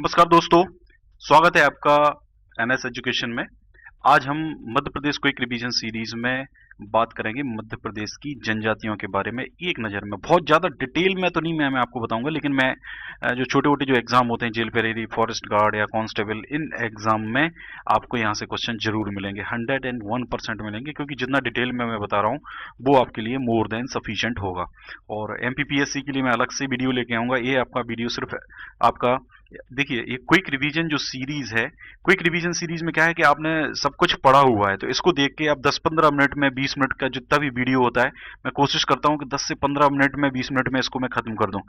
नमस्कार दोस्तों, स्वागत है आपका एनएस एजुकेशन में। आज हम Madhya Pradesh quick revision series में बात करेंगे मध्य प्रदेश की जनजातियों के बारे में एक नज़र में। बहुत ज़्यादा डिटेल में तो नहीं मैं आपको बताऊंगा, लेकिन मैं जो छोटे-छोटे जो एग्जाम होते हैं, जेल पेरेरी, फॉरेस्ट गार्ड या कांस्टेबल, इन एग्जाम में आपको यहाँ से क्वेश्चन जरूर मिलेंगे, 101% मिलेंगे, क्योंकि जितना डिटेल में मैं बता रहा हूँ वो आपके लिए मोर देन सफिशिएंट होगा। और एमपीपीएससी के लिए मैं अलग से वीडियो लेके आऊंगा। ये आपका वीडियो सिर्फ आपका, देखिए, ये क्विक रिवीजन जो सीरीज है, क्विक रिवीजन सीरीज में क्या है कि आपने सब कुछ पढ़ा हुआ है, तो इसको देख के आप 10-15 मिनट में, 20 मिनट का जितना भी वीडियो होता है, मैं कोशिश करता हूं कि 10 से 15 मिनट में, 20 मिनट में इसको मैं खत्म कर दूं।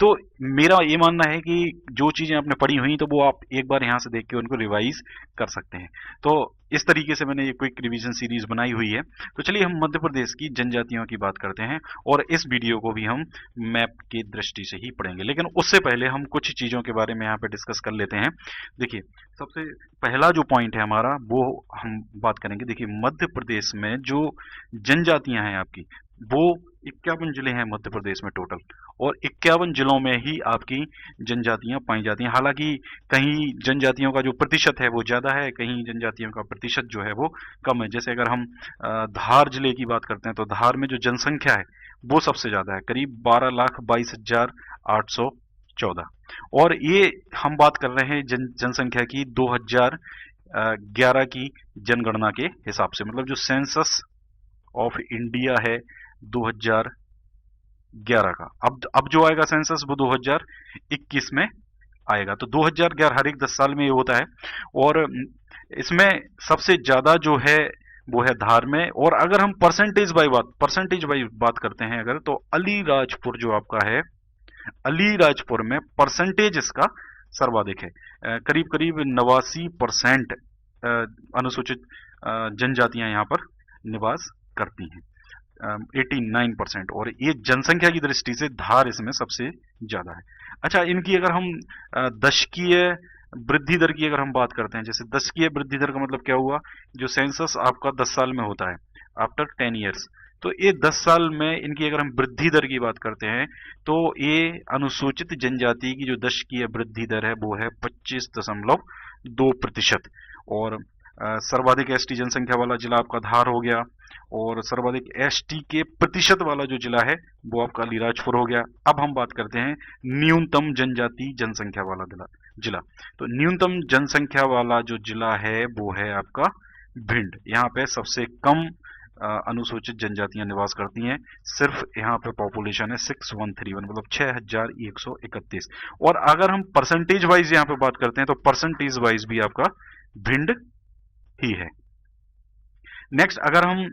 तो मेरा ये मानना है कि जो चीजें आपने पढ़ी हुई तो वो आप एक बार यहां से देख के उनको रिवाइज कर सकते हैं। तो इस तरीके से मैंने ये क्विक रिवीजन सीरीज बनाई हुई है। तो चलिए हम मध्य प्रदेश की जनजातियों की बात करते हैं, और इस वीडियो को भी हम मैप की दृष्टि से ही पढ़ेंगे, लेकिन उससे पहले हम कुछ चीजों के बारे में यहाँ पे डिस्कस कर लेते हैं। देखिए, सबसे पहला जो पॉइंट है हमारा, वो हम बात करेंगे। देखिए, मध्य प्रदेश में जो जनजातियां हैं आपकी, वो 51 जिले हैं मध्य प्रदेश में टोटल, और 51 जिलों में ही आपकी जनजातियां पाई जाती हैं। हालांकि कहीं जनजातियों का जो प्रतिशत है वो ज्यादा है, कहीं जनजातियों का प्रतिशत जो है वो कम है। जैसे अगर हम धार जिले की बात करते हैं, तो धार में जो जनसंख्या है वो सबसे ज्यादा है, करीब 12,22,814। और ये हम बात कर रहे हैं जनसंख्या की 2011 की जनगणना के हिसाब से, मतलब जो सेंसस ऑफ इंडिया है 2011 का। अब जो आएगा सेंसस वो 2021 में आएगा। तो 2011 हर एक 10 साल में ये होता है, और इसमें सबसे ज्यादा जो है वो है धार में। और अगर हम परसेंटेज बाई बात करते हैं अगर, तो अलीराजपुर जो आपका है, अलीराजपुर में परसेंटेज इसका सर्वाधिक है। करीब करीब 89% अनुसूचित जनजातियां यहाँ पर निवास करती हैं, 89%। और ये जनसंख्या की दृष्टि से धार इसमें सबसे ज्यादा है। अच्छा, इनकी अगर हम दशकीय वृद्धि दर की अगर हम बात करते हैं, जैसे दशकीय वृद्धि दर का मतलब क्या हुआ, जो सेंसस आपका 10 साल में होता है, आफ्टर 10 ईयर्स, तो ये 10 साल में इनकी अगर हम वृद्धि दर की बात करते हैं, तो ये अनुसूचित जनजाति की जो दशकीय वृद्धि दर है वो है 25.2%। और सर्वाधिक एसटी जनसंख्या वाला जिला आपका धार हो गया, और सर्वाधिक एसटी के प्रतिशत वाला जो जिला है वो आपका अलीराजपुर हो गया। अब हम बात करते हैं न्यूनतम जनजाति जनसंख्या वाला जिला। तो न्यूनतम जनसंख्या वाला जो जिला है वो है आपका भिंड। यहाँ पे सबसे कम अनुसूचित जनजातियां निवास करती हैं। सिर्फ यहाँ पे पॉपुलेशन है 6131, मतलब 6131। और अगर हम परसेंटेज वाइज यहाँ पे बात करते हैं, तो परसेंटेज वाइज भी आपका भिंड ही है। नेक्स्ट, अगर हम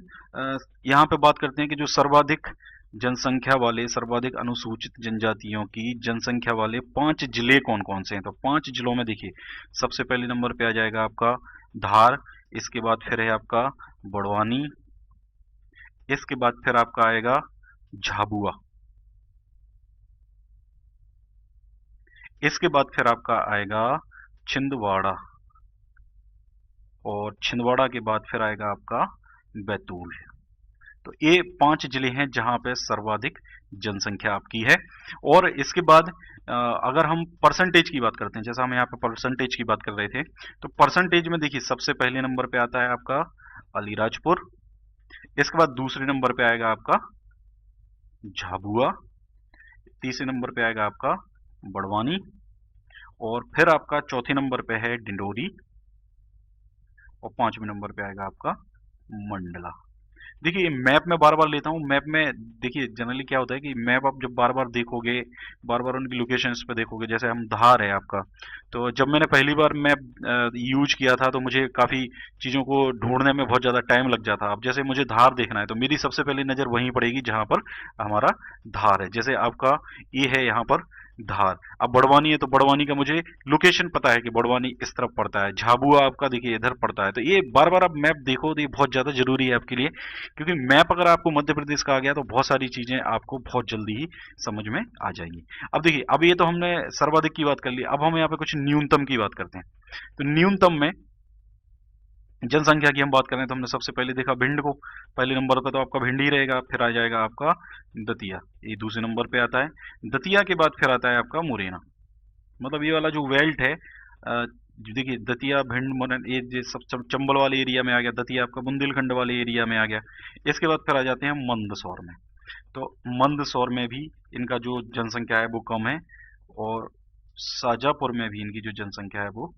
यहाँ पे बात करते हैं कि जो सर्वाधिक जनसंख्या वाले, सर्वाधिक अनुसूचित जनजातियों की जनसंख्या वाले 5 जिले कौन कौन से हैं, तो 5 जिलों में देखिए, सबसे पहले नंबर पे आ जाएगा आपका धार, इसके बाद फिर है आपका बड़वानी, इसके बाद फिर आपका आएगा झाबुआ, इसके बाद फिर आपका आएगा छिंदवाड़ा, और छिंदवाड़ा के बाद फिर आएगा आपका बैतूल। तो ये 5 जिले हैं जहां पे सर्वाधिक जनसंख्या आपकी है। और इसके बाद अगर हम परसेंटेज की बात करते हैं, जैसा हम यहाँ पे परसेंटेज की बात कर रहे थे, तो परसेंटेज में देखिए सबसे पहले नंबर पे आता है आपका अलीराजपुर, इसके बाद दूसरे नंबर पे आएगा आपका झाबुआ, तीसरे नंबर पे आएगा आपका बड़वानी, और फिर आपका चौथे नंबर पे है डिंडोरी, और 5वें नंबर पे आएगा आपका मंडला। देखिए, मैप में बार बार लेता हूँ। मैप में देखिए जनरली क्या होता है कि मैप आप जब बार बार देखोगे, बार बार उनकी लोकेशंस पे देखोगे, जैसे हम धार है आपका, तो जब मैंने पहली बार मैप यूज किया था तो मुझे काफ़ी चीज़ों को ढूंढने में बहुत ज़्यादा टाइम लग जाता। अब जैसे मुझे धार देखना है तो मेरी सबसे पहली नज़र वहीं पड़ेगी जहाँ पर हमारा धार है। जैसे आपका ये है यहाँ पर धार, अब बड़वानी है तो बड़वानी का मुझे लोकेशन पता है कि बड़वानी इस तरफ पड़ता है, झाबुआ आपका देखिए इधर पड़ता है। तो ये बार बार आप मैप देखो तो ये बहुत ज़्यादा जरूरी है आपके लिए, क्योंकि मैप अगर आपको मध्य प्रदेश का आ गया तो बहुत सारी चीजें आपको बहुत जल्दी ही समझ में आ जाएंगी। अब देखिए, अब ये तो हमने सर्वाधिक की बात कर ली, अब हम यहाँ पे कुछ न्यूनतम की बात करते हैं। तो न्यूनतम में जनसंख्या की हम बात करें तो हमने सबसे पहले देखा भिंड को, पहले नंबर पर तो आपका भिंड ही रहेगा, फिर आ जाएगा आपका दतिया, ये दूसरे नंबर पे आता है। दतिया के बाद फिर आता है आपका मुरैना, मतलब ये वाला जो बेल्ट है, देखिए दतिया, भिंड, मुरैना, ये सब चंबल वाले एरिया में आ गया, दतिया आपका बुंदेलखंड वाले एरिया में आ गया। इसके बाद फिर आ जाते हैं मंदसौर में। तो मंदसौर में भी इनका जो जनसंख्या है वो कम है, और शाजापुर में भी इनकी जो जनसंख्या है वो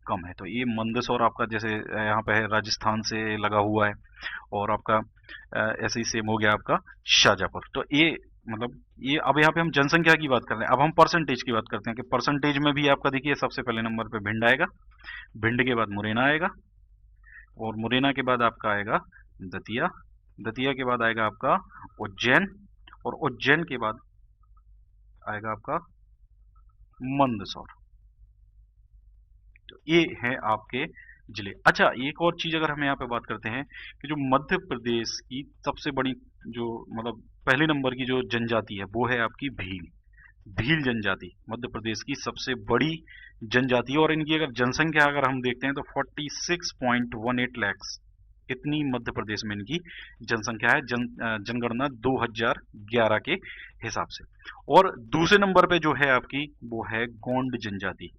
कम है। तो ये मंदसौर आपका जैसे यहाँ पे है, राजस्थान से लगा हुआ है, और आपका ऐसे ही सेम हो गया आपका शाजापुर। तो ये मतलब ये, अब यहाँ पे हम जनसंख्या की बात कर रहे हैं, अब हम परसेंटेज की बात करते हैं कि परसेंटेज में भी आपका देखिए सबसे पहले नंबर पे भिंड आएगा, भिंड के बाद मुरैना आएगा, और मुरैना के बाद आपका आएगा दतिया, दतिया के बाद आएगा आपका उज्जैन, और उज्जैन के बाद आएगा आपका मंदसौर। तो ये है आपके जिले। अच्छा, एक और चीज अगर हम यहाँ पे बात करते हैं कि जो मध्य प्रदेश की सबसे बड़ी जो मतलब पहले नंबर की जो जनजाति है वो है आपकी भील। भील जनजाति मध्य प्रदेश की सबसे बड़ी जनजाति है, और इनकी अगर जनसंख्या अगर हम देखते हैं तो 46.18 लाख इतनी मध्य प्रदेश में इनकी जनसंख्या है, जनगणना 2011 के हिसाब से। और दूसरे नंबर पे जो है आपकी वो है गोंड जनजाति,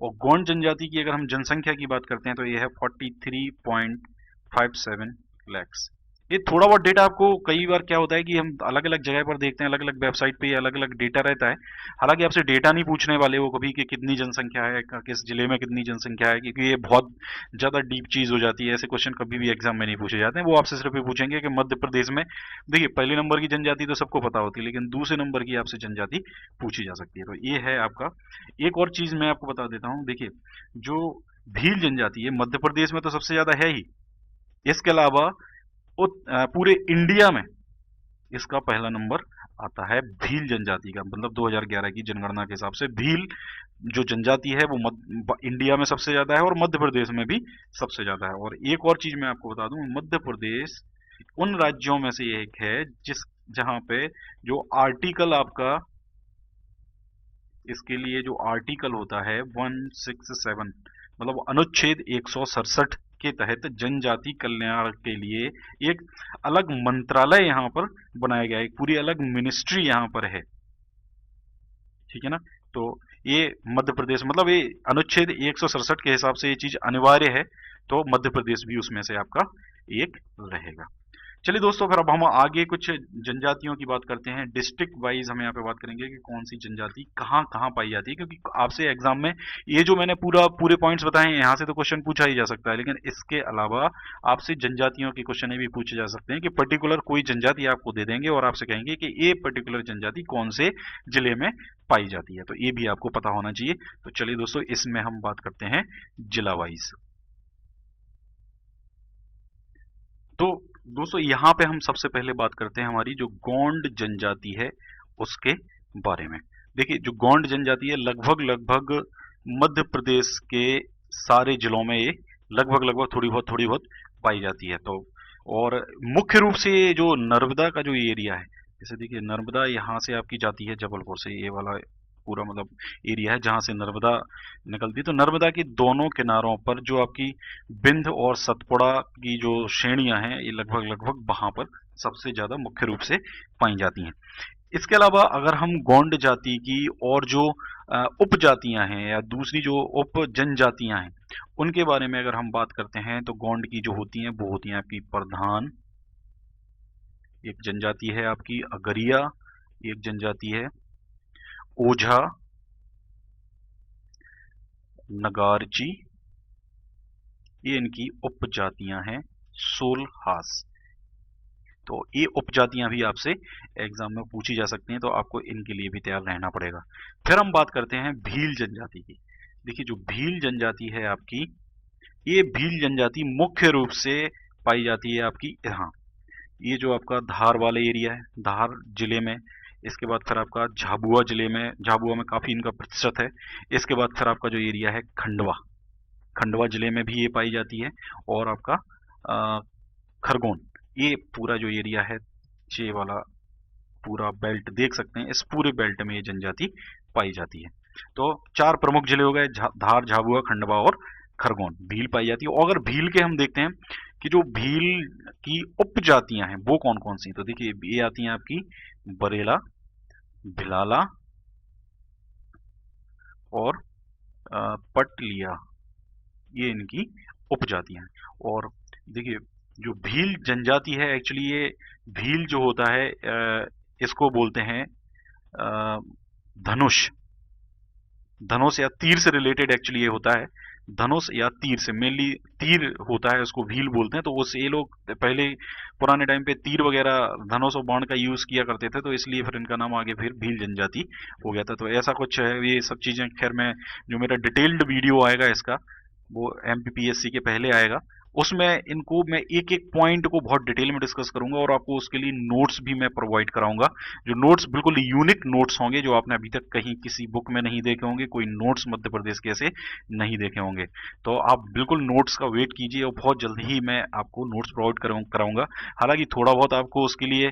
और गोंड जनजाति की अगर हम जनसंख्या की बात करते हैं तो ये है 43.57 लैक्स। ये थोड़ा बहुत डेटा आपको कई बार क्या होता है कि हम अलग अलग जगह पर देखते हैं, अलग अलग वेबसाइट पे अलग अलग डेटा रहता है। हालांकि आपसे डेटा नहीं पूछने वाले वो कभी कि कितनी जनसंख्या है, किस जिले में कितनी जनसंख्या है, क्योंकि ये बहुत ज्यादा डीप चीज हो जाती है। ऐसे क्वेश्चन कभी भी एग्जाम में नहीं पूछे जाते हैं। वो आपसे सिर्फ ये पूछेंगे कि मध्य प्रदेश में, देखिए पहले नंबर की जनजाति तो सबको पता होती है, लेकिन दूसरे नंबर की आपसे जनजाति पूछी जा सकती है। तो ये है आपका। एक और चीज मैं आपको बता देता हूँ, देखिए जो भील जनजाति है मध्य प्रदेश में तो सबसे ज्यादा है ही, इसके अलावा पूरे इंडिया में इसका पहला नंबर आता है भील जनजाति का। मतलब 2011 की जनगणना के हिसाब से भील जो जनजाति है वो इंडिया में सबसे ज्यादा है, और मध्य प्रदेश में भी सबसे ज्यादा है। और एक और चीज मैं आपको बता दूं, मध्य प्रदेश उन राज्यों में से एक है जहां पे जो आर्टिकल आपका, इसके लिए जो आर्टिकल होता है 167, मतलब अनुच्छेद 167 के तहत जनजाति कल्याण के लिए एक अलग मंत्रालय यहाँ पर बनाया गया है, एक पूरी अलग मिनिस्ट्री यहाँ पर है। ठीक है ना। तो ये मध्य प्रदेश, मतलब ये अनुच्छेद 167 के हिसाब से ये चीज अनिवार्य है, तो मध्य प्रदेश भी उसमें से आपका एक रहेगा। चलिए दोस्तों, फिर अब हम आगे कुछ जनजातियों की बात करते हैं। डिस्ट्रिक्ट वाइज हम यहाँ पे बात करेंगे कि कौन सी जनजाति कहाँ कहाँ पाई जाती है, क्योंकि आपसे एग्जाम में ये जो मैंने पूरे पॉइंट्स बताए हैं यहाँ से तो क्वेश्चन पूछा ही जा सकता है, लेकिन इसके अलावा आपसे जनजातियों के क्वेश्चन भी पूछे जा सकते हैं कि पर्टिकुलर कोई जनजाति आपको दे देंगे और आपसे कहेंगे कि ये पर्टिकुलर जनजाति कौन से जिले में पाई जाती है, तो ये भी आपको पता होना चाहिए। तो चलिए दोस्तों, इसमें हम बात करते हैं जिला वाइज। तो दोस्तों यहाँ पे हम सबसे पहले बात करते हैं हमारी जो गोंड जनजाति है उसके बारे में। देखिए जो गोंड जनजाति है लगभग मध्य प्रदेश के सारे जिलों में ये लगभग थोड़ी बहुत पाई जाती है। तो और मुख्य रूप से ये जो नर्मदा का जो एरिया है, जैसे देखिए नर्मदा यहाँ से आपकी जाती है जबलपुर से, ये वाला पूरा मतलब एरिया है जहां से नर्मदा निकलती है। तो नर्मदा की दोनों किनारों पर जो आपकी बिंद और सतपुड़ा की जो श्रेणियां हैं ये लगभग वहां पर सबसे ज्यादा मुख्य रूप से पाई जाती हैं। इसके अलावा अगर हम गोंड जाति की और जो उपजातियां हैं या दूसरी जो उप जनजातियां हैं उनके बारे में अगर हम बात करते हैं, तो गोंड की जो होती हैं वो होती हैं आपकी प्रधान, एक जनजाति है आपकी अगरिया, एक जनजाति है ओझा, नगारची, ये इनकी उपजातियां हैं, सोलहास। तो ये उपजातियां भी आपसे एग्जाम में पूछी जा सकती हैं, तो आपको इनके लिए भी तैयार रहना पड़ेगा। फिर हम बात करते हैं भील जनजाति की। देखिए जो भील जनजाति है आपकी, ये भील जनजाति मुख्य रूप से पाई जाती है आपकी यहाँ, ये जो आपका धार वाले एरिया है, धार जिले में। इसके बाद फिर आपका झाबुआ जिले में, झाबुआ में काफी इनका प्रतिशत है। इसके बाद फिर आपका जो एरिया है खंडवा, खंडवा जिले में भी ये पाई जाती है। और आपका खरगोन, ये पूरा जो एरिया है, ये वाला पूरा बेल्ट देख सकते हैं, इस पूरे बेल्ट में ये जनजाति पाई जाती है। तो 4 प्रमुख जिले हो गए, धार, झाबुआ, खंडवा और खरगोन, भील पाई जाती है। और अगर भील के हम देखते हैं कि जो भील की उपजातियां हैं वो कौन कौन सी, तो देखिए ये आती हैं आपकी बरेला, भिलाला, और पटलिया, ये इनकी उपजातियां हैं। और देखिए, जो भील जनजाति है, एक्चुअली ये भील जो होता है, इसको बोलते हैं धनुष। धनुष या तीर से रिलेटेड एक्चुअली ये होता है। धनुष या तीर से, मेनली तीर होता है, उसको भील बोलते हैं। तो उस ये लोग पहले पुराने टाइम पे तीर वगैरह, धनुष और बाण का यूज किया करते थे, तो इसलिए फिर इनका नाम आगे फिर भील जनजाति हो गया था। तो ऐसा कुछ है। ये सब चीजें खैर, मैं जो मेरा डिटेल्ड वीडियो आएगा इसका, वो एमपीपीएससी के पहले आएगा, उसमें इनको मैं एक एक पॉइंट को बहुत डिटेल में डिस्कस करूंगा, और आपको उसके लिए नोट्स भी मैं प्रोवाइड कराऊंगा। जो नोट्स बिल्कुल यूनिक नोट्स होंगे, जो आपने अभी तक कहीं किसी बुक में नहीं देखे होंगे। कोई नोट्स मध्य प्रदेश के ऐसे नहीं देखे होंगे। तो आप बिल्कुल नोट्स का वेट कीजिए, और बहुत जल्द ही मैं आपको नोट्स प्रोवाइड कराऊंगा। हालांकि थोड़ा बहुत आपको उसके लिए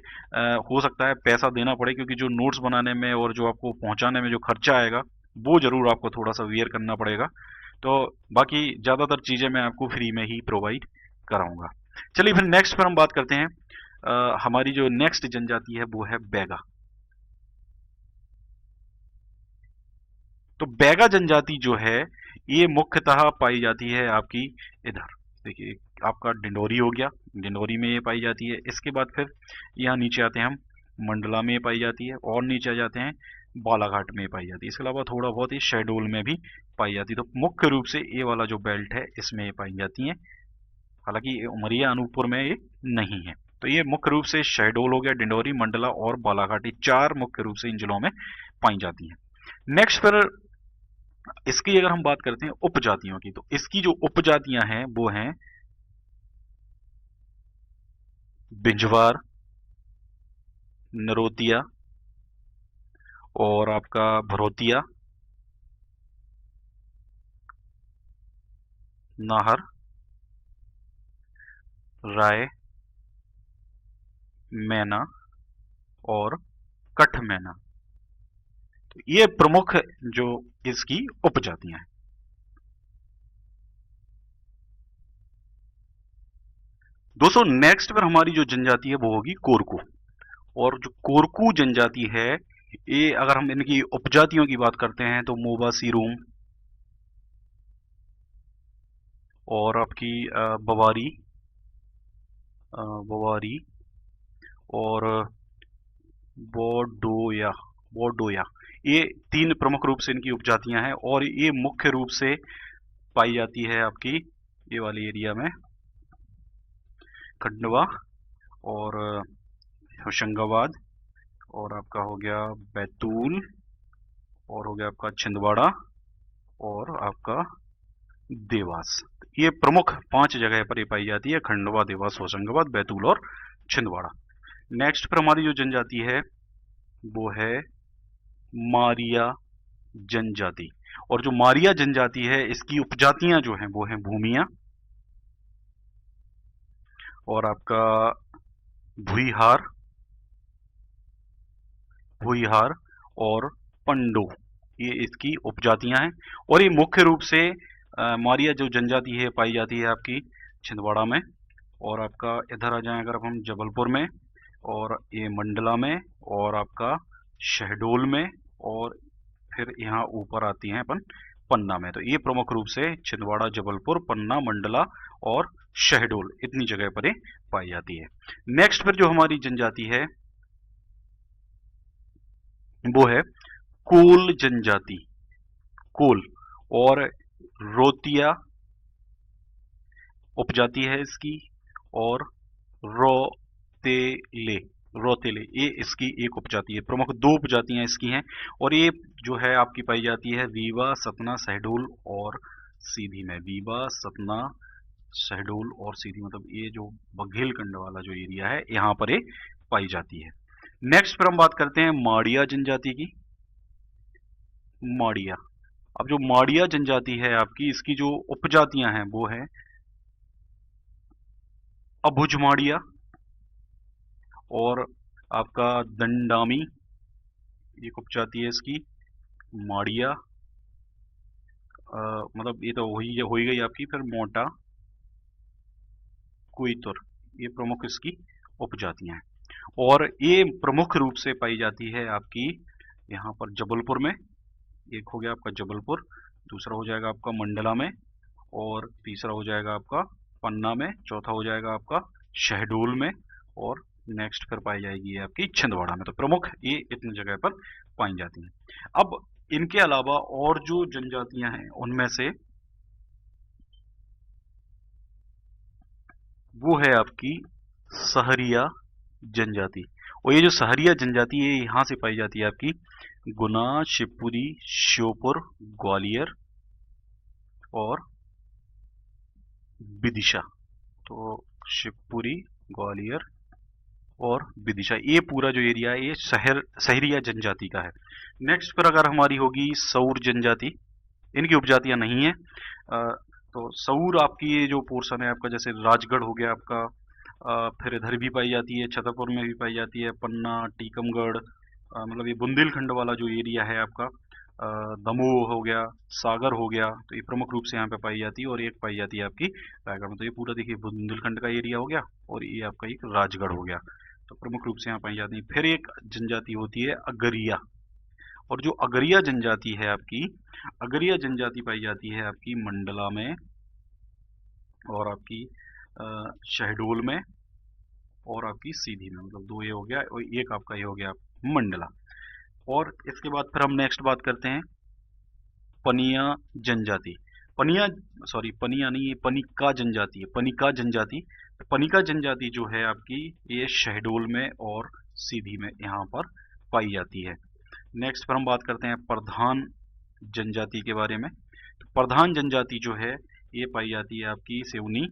हो सकता है पैसा देना पड़े, क्योंकि जो नोट्स बनाने में और जो आपको पहुंचाने में जो खर्चा आएगा, वो जरूर आपको थोड़ा सा वियर करना पड़ेगा। तो बाकी ज्यादातर चीजें मैं आपको फ्री में ही प्रोवाइड कराऊंगा। चलिए फिर नेक्स्ट पर हम बात करते हैं। हमारी जो नेक्स्ट जनजाति है वो है बैगा। तो बैगा जनजाति जो है, ये मुख्यतः पाई जाती है आपकी इधर। देखिए, आपका डिंडोरी हो गया, डिंडोरी में ये पाई जाती है। इसके बाद फिर यहाँ नीचे आते हैं हम, मंडला में पाई जाती है, और नीचे आ जाते हैं बालाघाट में पाई जाती है। इसके अलावा थोड़ा बहुत ही शहडोल में भी पाई जाती है। तो मुख्य रूप से ये वाला जो बेल्ट है, इसमें ये पाई जाती है। हालांकि उमरिया अनूपपुर में ये नहीं है। तो ये मुख्य रूप से शहडोल हो गया, डिंडोरी, मंडला और बालाघाट, ये चार मुख्य रूप से इन जिलों में पाई जाती हैं। नेक्स्ट पर इसकी अगर हम बात करते हैं उपजातियों की, तो इसकी जो उपजातियां हैं वो हैं बिंजवार, नरोतिया, और आपका भरोतिया, नाहर, राय, मैना और कठ मैना। तो ये प्रमुख जो इसकी उपजातियां हैं। दोस्तों, नेक्स्ट पर हमारी जो जनजाति है वो होगी कोरकू। और जो कोरकू जनजाति है, ये अगर हम इनकी उपजातियों की बात करते हैं, तो मोबा सीरूम, और आपकी बवारी, बवारी, और बोडोया, बोडोया, ये तीन प्रमुख रूप से इनकी उपजातियां हैं। और ये मुख्य रूप से पाई जाती है आपकी ये वाली एरिया में, खंडवा और होशंगाबाद, और आपका हो गया बैतूल, और हो गया आपका छिंदवाड़ा, और आपका देवास। ये प्रमुख पांच जगह पर ये पाई जाती है, खंडवा, देवास, होशंगाबाद, बैतूल और छिंदवाड़ा। नेक्स्ट पर हमारी जो जनजाति है वो है मारिया जनजाति। और जो मारिया जनजाति है, इसकी उपजातियां जो हैं वो हैं भूमिया, और आपका भुईहार, भुईहार और पंडो, ये इसकी उपजातियां हैं। और ये मुख्य रूप से मारिया जो जनजाति है पाई जाती है आपकी छिंदवाड़ा में, और आपका इधर आ जाए अगर हम जबलपुर में, और ये मंडला में, और आपका शहडोल में, और फिर यहाँ ऊपर आती हैं अपन पन्ना में। तो ये प्रमुख रूप से छिंदवाड़ा, जबलपुर, पन्ना, मंडला और शहडोल, इतनी जगह पर ये पाई जाती है। नेक्स्ट पर जो हमारी जनजाति है वो है कोल जनजाति। कोल और रोतिया उपजाति है इसकी, और रोतेले, रोतेले, ये इसकी एक उपजाति है। प्रमुख दो उपजातियां इसकी हैं। और ये जो है आपकी पाई जाती है रीवा, सतना, शहडोल और सीधी में। रीवा, सतना, शहडोल और सीधी, मतलब ये जो बघेलखंड वाला जो एरिया है, यहाँ पर ये पाई जाती है। नेक्स्ट पर हम बात करते हैं माड़िया जनजाति की। माड़िया, अब जो माड़िया जनजाति है आपकी, इसकी जो उपजातियां हैं वो है अबुझ माड़िया, और आपका दंडामी, एक उपजाति है इसकी, माड़िया, मतलब ये तो हो ही गई आपकी। फिर मोटा, कुईतुर, ये प्रमुख इसकी उपजातियां हैं। और ये प्रमुख रूप से पाई जाती है आपकी यहाँ पर जबलपुर में, एक हो गया आपका जबलपुर, दूसरा हो जाएगा आपका मंडला में, और तीसरा हो जाएगा आपका पन्ना में, चौथा हो जाएगा आपका शहडोल में, और नेक्स्ट फिर पाई जाएगी ये आपकी छिंदवाड़ा में। तो प्रमुख ये इतनी जगह पर पाई जाती हैं। अब इनके अलावा और जो जनजातियां हैं उनमें से वो है आपकी सहरिया जनजाति। और ये जो सहरिया जनजाति है यहाँ से पाई जाती है आपकी गुना, शिवपुरी, श्योपुर, ग्वालियर और विदिशा। तो शिवपुरी, ग्वालियर और विदिशा, ये पूरा जो एरिया है ये सहरिया जनजाति का है। नेक्स्ट पर अगर हमारी होगी सौर जनजाति, इनकी उपजातियां नहीं है। तो सौर आपकी ये जो पोर्शन है आपका, जैसे राजगढ़ हो गया आपका, फिर इधर भी पाई जाती है, छतरपुर में भी पाई जाती है, पन्ना, टीकमगढ़, मतलब ये बुंदेलखंड वाला जो एरिया है आपका, दमोह हो गया, सागर हो गया, तो ये प्रमुख रूप से यहाँ पे पाई जाती है। और एक पाई जाती है आपकी रायगढ़ में। तो ये पूरा देखिए बुंदेलखंड का एरिया हो गया, और ये आपका एक राजगढ़ हो गया, तो प्रमुख रूप से यहाँ पाई जाती है। फिर एक जनजाति होती है अगरिया, और जो अगरिया जनजाति है आपकी, अगरिया जनजाति पाई जाती है आपकी मंडला में, और आपकी शहडोल में, और आपकी सीधी में, मतलब दो ये हो गया, और एक आपका ये हो गया मंडला। और इसके बाद फिर हम नेक्स्ट बात करते हैं पनिया जनजाति। पनिया नहीं, ये पनिका जनजाति है, पनिका जनजाति। पनिका जनजाति जो है आपकी ये शहडोल में और सीधी में यहाँ पर पाई जाती है। नेक्स्ट पर हम बात करते हैं प्रधान जनजाति के बारे में। तो प्रधान जनजाति जो है ये पाई जाती है आपकी सिवनी,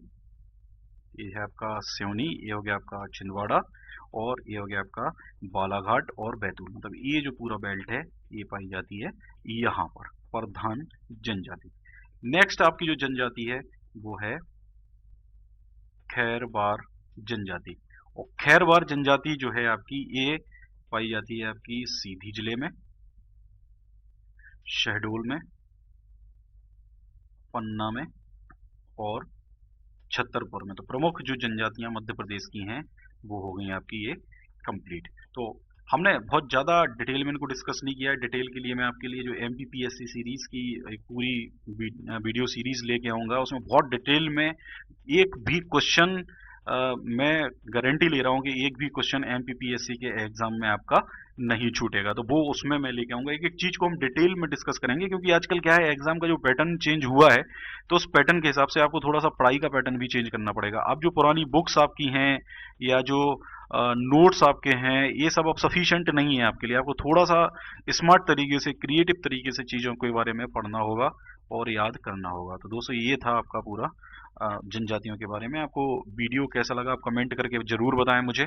ये है आपका सिवनी, ये हो गया आपका छिंदवाड़ा, और ये हो गया आपका बालाघाट और बैतूल, मतलब ये जो पूरा बेल्ट है ये पाई जाती है यहाँ पर प्रधान जनजाति। नेक्स्ट आपकी जो जनजाति है वो है खैरवार जनजाति। और खैरवार जनजाति जो है आपकी ये पाई जाती है आपकी सीधी जिले में, शहडोल में, पन्ना में और छतरपुर में। तो प्रमुख जो जनजातियां मध्य प्रदेश की हैं वो हो गई आपकी ये कंप्लीट। तो हमने बहुत ज़्यादा डिटेल में इनको डिस्कस नहीं किया है। डिटेल के लिए मैं आपके लिए जो MPPSC सीरीज़ की एक पूरी वीडियो सीरीज़ लेके आऊँगा, उसमें बहुत डिटेल में एक भी क्वेश्चन मैं गारंटी ले रहा हूँ कि एक भी क्वेश्चन MPPSC के एग्जाम में आपका नहीं छूटेगा। तो वो उसमें मैं लेके आऊँगा, एक एक चीज़ को हम डिटेल में डिस्कस करेंगे, क्योंकि आजकल क्या है एग्जाम का जो पैटर्न चेंज हुआ है, तो उस पैटर्न के हिसाब से आपको थोड़ा सा पढ़ाई का पैटर्न भी चेंज करना पड़ेगा। अब जो पुरानी बुक्स आपकी हैं या जो नोट्स आपके हैं, ये सब अब सफिशिएंट नहीं है आपके लिए। आपको थोड़ा सा स्मार्ट तरीके से, क्रिएटिव तरीके से चीज़ों के बारे में पढ़ना होगा और याद करना होगा। तो दोस्तों ये था आपका पूरा जनजातियों के बारे में। आपको वीडियो कैसा लगा आप कमेंट करके जरूर बताएं मुझे,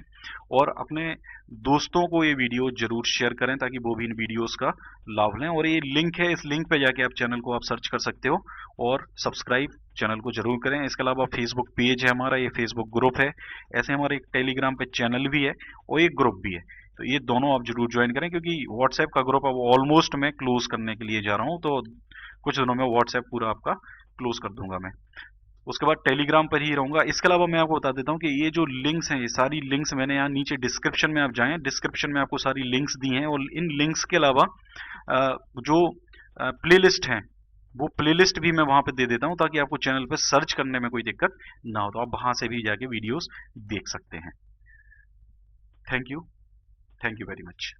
और अपने दोस्तों को ये वीडियो जरूर शेयर करें ताकि वो भी इन वीडियोस का लाभ लें। और ये लिंक है, इस लिंक पे जाके आप चैनल को आप सर्च कर सकते हो और सब्सक्राइब चैनल को जरूर करें। इसके अलावा फेसबुक पेज है हमारा, ये फेसबुक ग्रुप है, ऐसे हमारे एक टेलीग्राम पे चैनल भी है और एक ग्रुप भी है। तो ये दोनों आप जरूर ज्वाइन करें, क्योंकि व्हाट्सएप का ग्रुप अब ऑलमोस्ट मैं क्लोज करने के लिए जा रहा हूँ, तो कुछ दिनों में व्हाट्सएप पूरा आपका क्लोज कर दूंगा मैं। उसके बाद टेलीग्राम पर ही रहूंगा। इसके अलावा मैं आपको बता देता हूँ कि ये जो लिंक्स हैं, ये सारी लिंक्स मैंने यहाँ नीचे डिस्क्रिप्शन में आप जाएं, डिस्क्रिप्शन में आपको सारी लिंक्स दी हैं। और इन लिंक्स के अलावा जो प्लेलिस्ट हैं वो प्लेलिस्ट भी मैं वहां पे दे देता हूँ, ताकि आपको चैनल पे सर्च करने में कोई दिक्कत ना हो, तो आप वहां से भी जाके वीडियोस देख सकते हैं। Thank you very much.